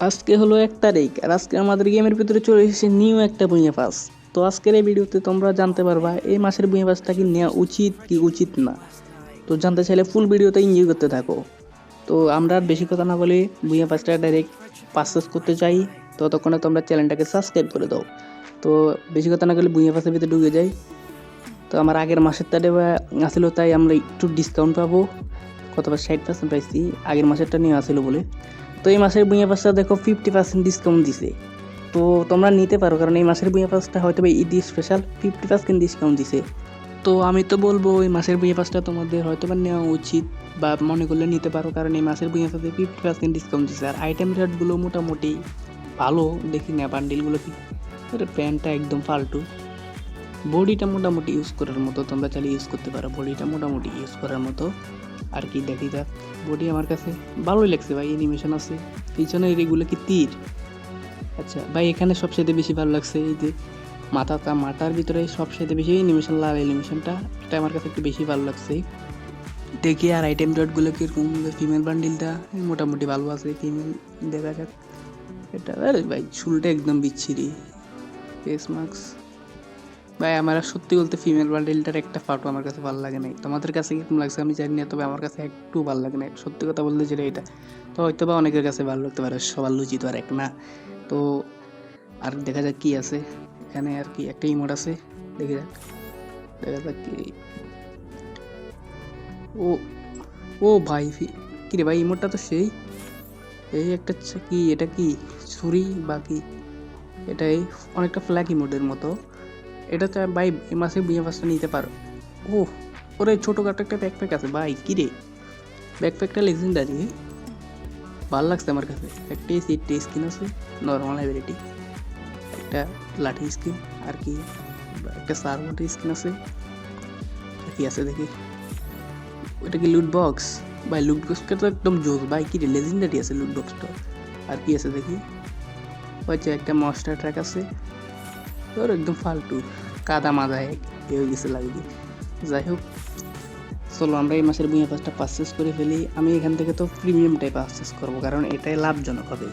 আজকে হলো 1 তারিখ আর আজকে আমাদের গেমের ভিতরে চলে এসেছে নিউ একটা ভুঁইয়া পাস। তো আজকের এই ভিডিওতে তোমরা জানতে পারবা এই মাসের ভুঁইয়া পাসটা কি নেওয়া উচিত কি উচিত না। তো জানতে চাইলে ফুল ভিডিওতে এনজয় করতে থাকো। তো আমরা আর বেশি কথা না বলে ভুঁইয়া পাসটা ডাইরেক্ট পারচেস করতে চাই। ততক্ষণে তোমরা চ্যানেলটাকে সাবস্ক্রাইব করে দাও। তো বেশি কথা না বলে ভুঁইয়া পাসের ভিতরে ঢুকে যাই। তো আমার আগের মাসের তাডে আসিল, তাই আমরা একটু ডিসকাউন্ট পাবো। কতবার 60% পাইছি আগের মাসেরটা নিয়ে আসিল বলে। তো এই মাসের ভুঁইয়া পাসটা দেখো 50% ডিসকাউন্ট দিছে। তো তোমরা নিতে পারো, কারণ এই মাসের ভুঁইয়া পাসটা হয়তো ঈদ স্পেশাল 50% ডিসকাউন্ট দিছে। তো আমি তো বলবো এই মাসের ভুঁইয়া পাসটা তোমাদের হয়তো বা নেওয়া উচিত বা মনে করলে নিতে পারো, কারণ এই মাসের ভুঁইয়া পাসে 50% ডিসকাউন্ট দিছে। আর আইটেম রেটগুলো মোটামুটি ভালো দেখি না, বান্ডিলগুলো কি প্যান্টটা একদম ফালতু, বডিটা মোটামুটি ইউজ করার মতো, তোমরা চাইলে ইউজ করতে পারো, বডিটা মোটামুটি ইউজ করার মতো। আর কি দেখি যাক, বডি আমার কাছে ভালোই লাগছে ভাই, অ্যানিমেশন আছে পিছনের, এগুলো কি তীর? আচ্ছা ভাই, এখানে সবচেয়ে বেশি ভালো লাগছে এই যে মাথার ভিতরে সবচেয়ে বেশি অ্যানিমেশন, লাল অ্যানিমেশনটা, এটা আমার কাছে একটু বেশি ভালো লাগছে। দেখি আর আইটেম ডটগুলো কীরকম। ফিমেল বান্ডিলটা মোটামুটি ভালো আছে, ফিমেল দেখা যাক। এটা আরে ভাই চুলটা একদম বিচ্ছিরি, ফেস মাস্ক ভাই। আমার সত্যি বলতে ফিমেল বান্ডেলটার একটা পার্টও আমার কাছে ভালো লাগে নাই। তোমাদের কাছে কিরকম লাগছে আমি জানি না, তবে আমার কাছে একটু ভালো লাগে না, সত্যি কথা বলতে যেটা এটা। তো হয়তো বা অনেকের কাছে ভালো লাগতে পারে, সবার লুচি তো আর এক না। তো আর দেখা যাক কি আছে এখানে। আর কি একটা ইমোট আছে, দেখে যাক, দেখা যাক কি। ও ও ভাই কি রে ভাই, ইমোটটা তো সেই এই একটা কি, এটা কি ছুরি বা কি? এটাই অনেকটা ফ্ল্যাগ ইমোটের মতো। এটা তো ভাই এই মাসে বিয়ে পাসটা নিতে পারো। ও ওরে ছোটোখাটো একটা ব্যাকপ্যাক আছে ভাই, কী রে ব্যাকপ্যাকটা লেজেন্ডারি, ভালো লাগছে আমার কাছে। একটা সিটটা স্কিন আছে, নর্মাল অ্যাবিলিটি, একটা লাঠি স্কিন, আর কি একটা সার্ভেন্টের স্কিন আছে। আর কি আছে দেখি, ওটা কি লুট বক্স? ভাই লুট বক্সটা তো একদম জোস ভাই, কী রে লেজেন্ডারি আছে লুট বক্সটা। আর কি আছে দেখি, ওই যে একটা মস্টার ট্র্যাক আছে, ওর একদম ফালতু কাদা মাদায় হয়ে গেছে লাগবে। যাই হোক, চলো আমরা এই মাসের ভুঁইয়া পাসটা পারচেস করে ফেলি। আমি এখান থেকে তো প্রিমিয়ামটাই পারচেস করবো, কারণ এটাই লাভজনক হবে।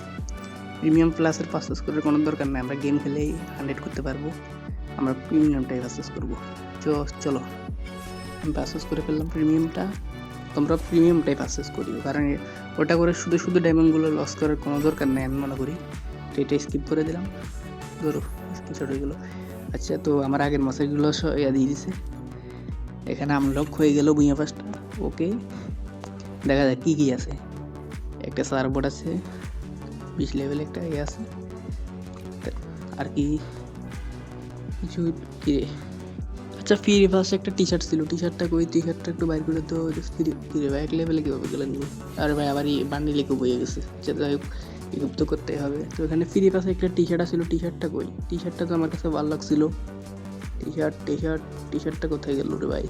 প্রিমিয়াম প্লাসের পারচেস করার কোনো দরকার নেই, আমরা গেম খেলেই 100 করতে পারবো। আমরা প্রিমিয়ামটাই পারচেস করবো। চলো আমি পারচেস করে ফেললাম প্রিমিয়ামটা। তোমরা প্রিমিয়ামটাই পারচেস করিও, কারণ ওটা করে শুধু শুধু ডায়মন্ডগুলো লস করার কোনো দরকার নেই আমি মনে করি। তো এটা স্কিপ করে দিলাম, ধরো স্ক্রিনশট হয়ে গেলো। আচ্ছা, তো আমার আগের মাসেরগুলো দিয়ে দিছে, এখানে আনলক হয়ে গেল ভুঁইয়া পাসটা। ওকে, দেখা যাক কী কী আছে। একটা সার্ভবোর্ড আছে, 20 লেভেল একটা আছে, আর কি কিছু কি রে। আচ্ছা, ফ্রি ফার্স্ট একটা টি শার্ট ছিল, টি শার্টটা কই, টি শার্টটা একটু বাইর করে তো ফ্রি। কী রে ভাই, 1 লেভেলে কীভাবে গেলেন? আর ভাই আবার এই বান্ডিলে খুব হয়ে গেছে, যাই হোক ইকুপ তো করতেই হবে। তো এখানে ফ্রি পাশে একটা টি শার্ট ছিল, টি শার্টটা কই? টি শার্টটা তো আমার কাছে ভালো লাগছিল। টি শার্টটা কোথায় গেল রে ভাই?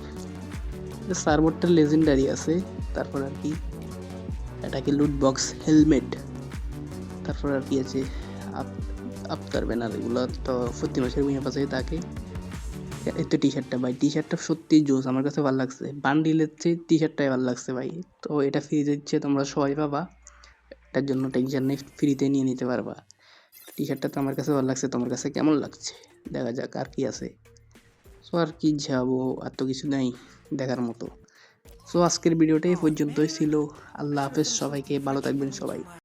সার্ভরটা লেজেন্ডারি আছে। তারপর আর কি, এটা কি লুট বক্স হেলমেট, তারপর আর কি আছে আফতার ব্যানার, এগুলো তো প্রতি মাসের ভুঁইয়া পাশে থাকে। এই তো টি শার্টটা ভাই, টি শার্টটা সত্যি জোস, আমার কাছে ভালো লাগছে। বান্ডিলের চেয়ে টি শার্টটাই ভালো লাগছে ভাই। তো এটা ফ্রি দিচ্ছে, তোমরা সবাই পাবা, এটার জন্য টেনশন নেই, ফ্রিতে নিয়ে নিতে পারবা। টি শার্টটা তো আমার কাছে ভালো লাগছে, তোমার কাছে কেমন লাগছে দেখা যাক। আর কি আছে, সো আর কি যাবো, আর তো কিছু নেই দেখার মতো। সো আজকের ভিডিওটা এই পর্যন্তই ছিল। আল্লাহ হাফেজ সবাইকে, ভালো থাকবেন সবাই।